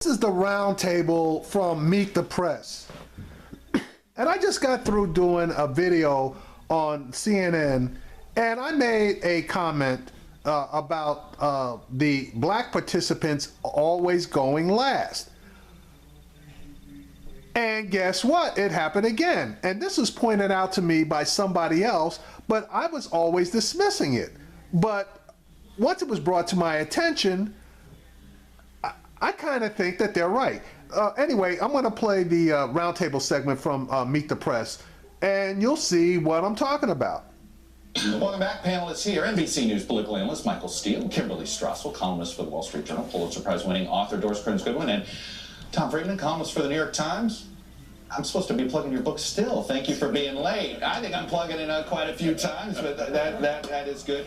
This is the roundtable from Meet the Press. And I just got through doing a video on CNN, and I made a comment about the black participants always going last. And guess what? It happened again. And this was pointed out to me by somebody else, but I was always dismissing it. But once it was brought to my attention, I kind of think that they're right. Anyway, I'm going to play the roundtable segment from Meet the Press, and you'll see what I'm talking about. Welcome back, panelists here. NBC News political analyst Michael Steele, Kimberly Strassel, columnist for the Wall Street Journal, Pulitzer Prize-winning author Doris Kearns Goodwin, and Tom Friedman, columnist for the New York Times. I'm supposed to be plugging your book still. Thank you for being late. I think I'm plugging it quite a few times, but that is good.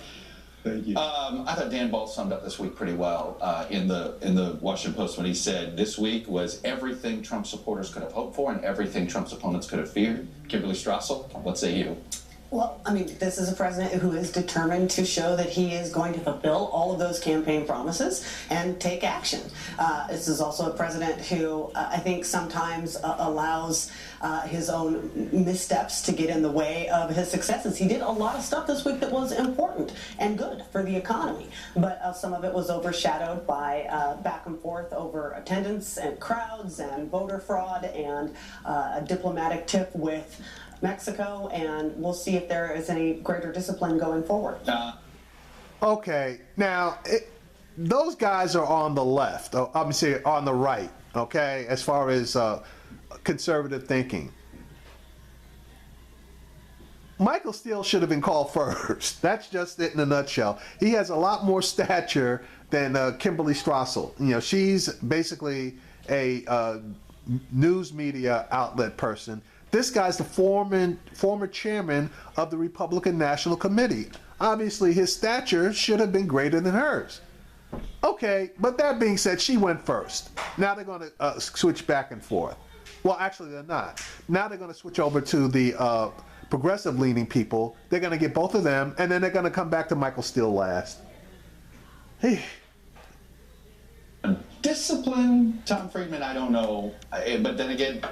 Thank you. I thought Dan Ball summed up this week pretty well in the Washington Post when he said this week was everything Trump supporters could have hoped for and everything Trump's opponents could have feared. Kimberly Strassel, what say you? Well, I mean, this is a president who is determined to show that he is going to fulfill all of those campaign promises and take action. This is also a president who I think sometimes allows his own missteps to get in the way of his successes. He did a lot of stuff this week that was important and good for the economy, but some of it was overshadowed by back and forth over attendance and crowds and voter fraud and a diplomatic tip with Mexico, and we'll see if there is any greater discipline going forward. Okay, now those guys are on the left, obviously on the right, okay, as far as conservative thinking. Michael Steele should have been called first. That's just it in a nutshell. He has a lot more stature than Kimberly Strassel. You know, she's basically a news media outlet person. This guy's the former chairman of the Republican National Committee. Obviously, his stature should have been greater than hers. Okay, but that being said, she went first. Now they're going to switch back and forth. Well, actually, they're not. Now they're going to switch over to the progressive-leaning people. They're going to get both of them, and then they're going to come back to Michael Steele last. Hey. Discipline, Tom Friedman, I don't know. But then again,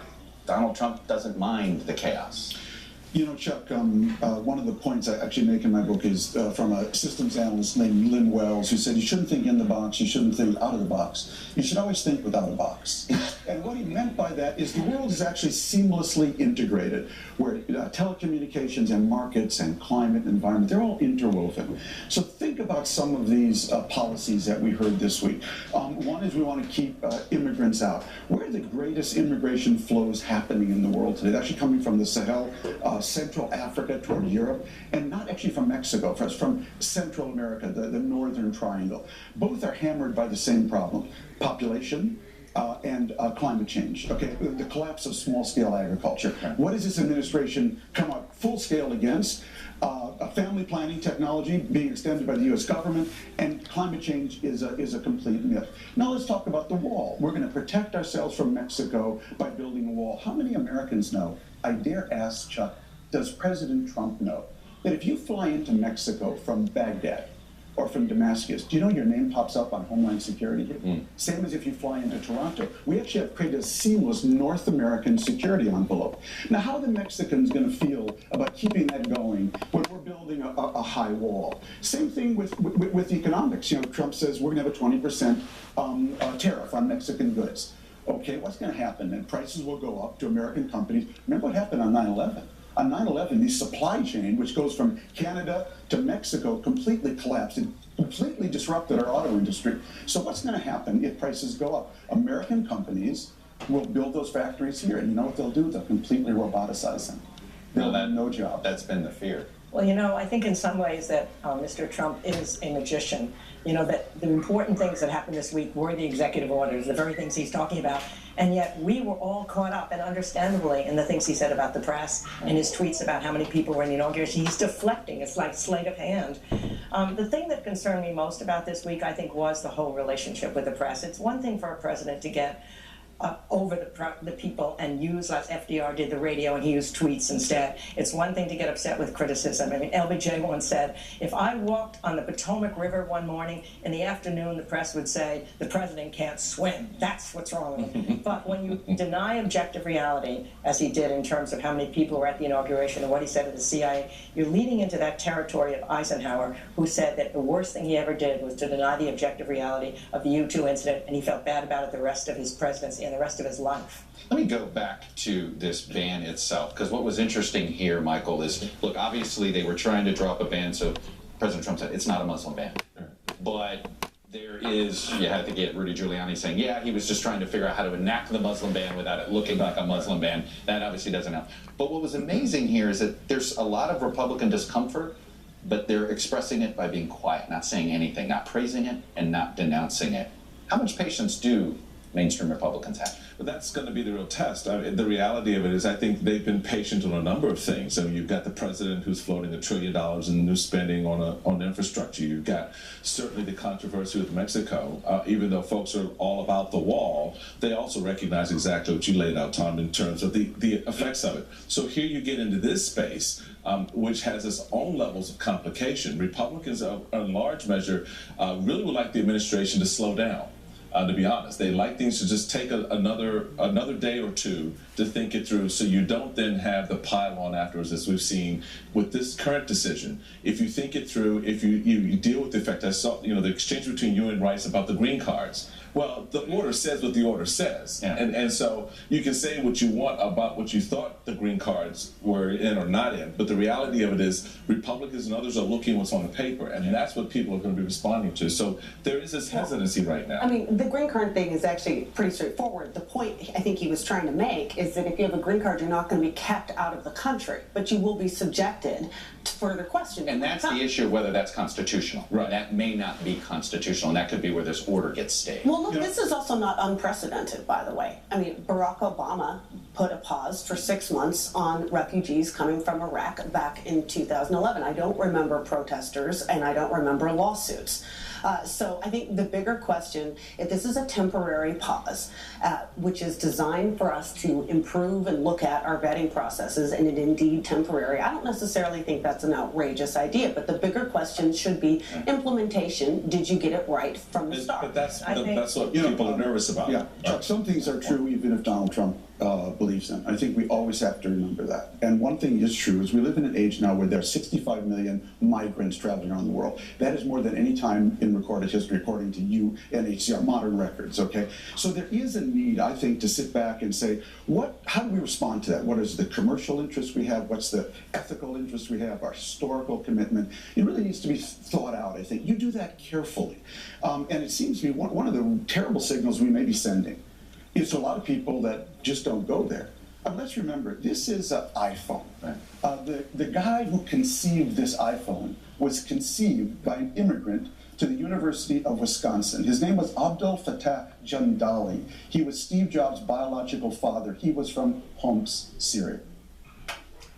Donald Trump doesn't mind the chaos. You know, Chuck, one of the points I actually make in my book is from a systems analyst named Lynn Wells, who said you shouldn't think in the box, you shouldn't think out of the box. You should always think without a box. And what he meant by that is the world is actually seamlessly integrated, where telecommunications and markets and climate and environment, they're all interwoven. So think about some of these policies that we heard this week. One is we want to keep immigrants out. Where are the greatest immigration flows happening in the world today? They're actually coming from the Sahel, Central Africa toward Europe, and not actually from Mexico, from Central America, the Northern Triangle. Both are hammered by the same problem, population and climate change, okay? The collapse of small-scale agriculture. What does this administration come up full scale against? Family planning technology being extended by the U.S. government, and climate change is a complete myth. Now let's talk about the wall. We're going to protect ourselves from Mexico by building a wall. How many Americans know? I dare ask Chuck, does President Trump know that if you fly into Mexico from Baghdad or from Damascus, do you know your name pops up on Homeland Security? Same as if you fly into Toronto. We actually have created a seamless North American security envelope. Now, how are the Mexicans going to feel about keeping that going when we're building a high wall? Same thing with economics. You know, Trump says we're going to have a 20% tariff on Mexican goods. Okay, what's going to happen? And prices will go up to American companies. Remember what happened on 9/11? On 9/11, the supply chain, which goes from Canada to Mexico, completely collapsed. It completely disrupted our auto industry. So what's going to happen if prices go up? American companies will build those factories here, and you know what they'll do? They'll completely roboticize them. They'll have no job. That's been the fear. Well, you know, I think in some ways that Mr. Trump is a magician. You know, that the important things that happened this week were the executive orders, the very things he's talking about. And yet we were all caught up, and understandably, in the things he said about the press and his tweets about how many people were in the inauguration. He's deflecting. It's like sleight of hand. The thing that concerned me most about this week, I think, was the whole relationship with the press. It's one thing for a president to get over the people and use, as FDR did the radio, and he used tweets instead. It's one thing to get upset with criticism. I mean, LBJ once said, if I walked on the Potomac River one morning, in the afternoon the press would say, the president can't swim. That's what's wrong with him. But when you deny objective reality, as he did in terms of how many people were at the inauguration and what he said to the CIA, you're leading into that territory of Eisenhower, who said that the worst thing he ever did was to deny the objective reality of the U-2 incident, and he felt bad about it the rest of his presidency and the rest of his life. Let me go back to this ban itself, because what was interesting here, Michael, is, look, obviously they were trying to drop a ban, so President Trump said it's not a Muslim ban. But there is, you had to get Rudy Giuliani saying, yeah, he was just trying to figure out how to enact the Muslim ban without it looking like a Muslim ban. That obviously doesn't help. But what was amazing here is that there's a lot of Republican discomfort, but they're expressing it by being quiet, not saying anything, not praising it, and not denouncing it. How much patience do mainstream Republicans have? But that's going to be the real test. I mean, the reality of it is I think they've been patient on a number of things. I mean, you've got the president who's floating $1 trillion in new spending on infrastructure. You've got certainly the controversy with Mexico. Even though folks are all about the wall, they also recognize exactly what you laid out, Tom, in terms of the effects of it. So here you get into this space, which has its own levels of complication. Republicans, in large measure, really would like the administration to slow down. To be honest, they like things to just take another day or two to think it through, so you don't then have the pile on afterwards, as we've seen with this current decision. If you think it through, if you deal with the effect, I saw the exchange between you and Rice about the green cards. Well, the order says what the order says, yeah. and so you can say what you want about what you thought the green cards were in or not in, but the reality of it is Republicans and others are looking what's on the paper, and that's what people are going to be responding to. So there is this hesitancy right now. I mean, the green card thing is actually pretty straightforward. The point I think he was trying to make is that if you have a green card, you're not going to be kept out of the country, but you will be subjected to further questioning. And that's the issue of whether that's constitutional. Right. That may not be constitutional, and that could be where this order gets stayed. Well, look, this is also not unprecedented, by the way. I mean, Barack Obama put a pause for 6 months on refugees coming from Iraq back in 2011. I don't remember protesters, and I don't remember lawsuits. So I think the bigger question, if this is a temporary pause, which is designed for us to improve and look at our vetting processes, and it indeed temporary, I don't necessarily think that's an outrageous idea, but the bigger question should be implementation. Did you get it right from the start? But that's what people are nervous about. Yeah, Chuck, some things are true even if Donald Trump believes them. I think we always have to remember that. And one thing is true is we live in an age now where there are 65 million migrants traveling around the world. That is more than any time in recorded history, according to UNHCR, modern records, okay? So there is a need, I think, to sit back and say, how do we respond to that? What is the commercial interest we have? What's the ethical interest we have? Our historical commitment? It really needs to be thought out, I think. You do that carefully. And it seems to me one of the terrible signals we may be sending is to a lot of people that just don't go there. Let's remember, this is an iPhone. Right. The guy who conceived this iPhone was conceived by an immigrant to the University of Wisconsin. His name was Abdul Fattah Jandali. He was Steve Jobs' biological father. He was from Homs, Syria.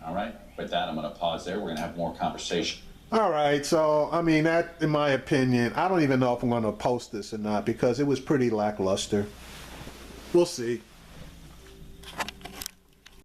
All right, with that, I'm going to pause there. We're going to have more conversation. All right, so I mean, that, in my opinion, I don't even know if I'm going to post this or not because it was pretty lackluster. We'll see.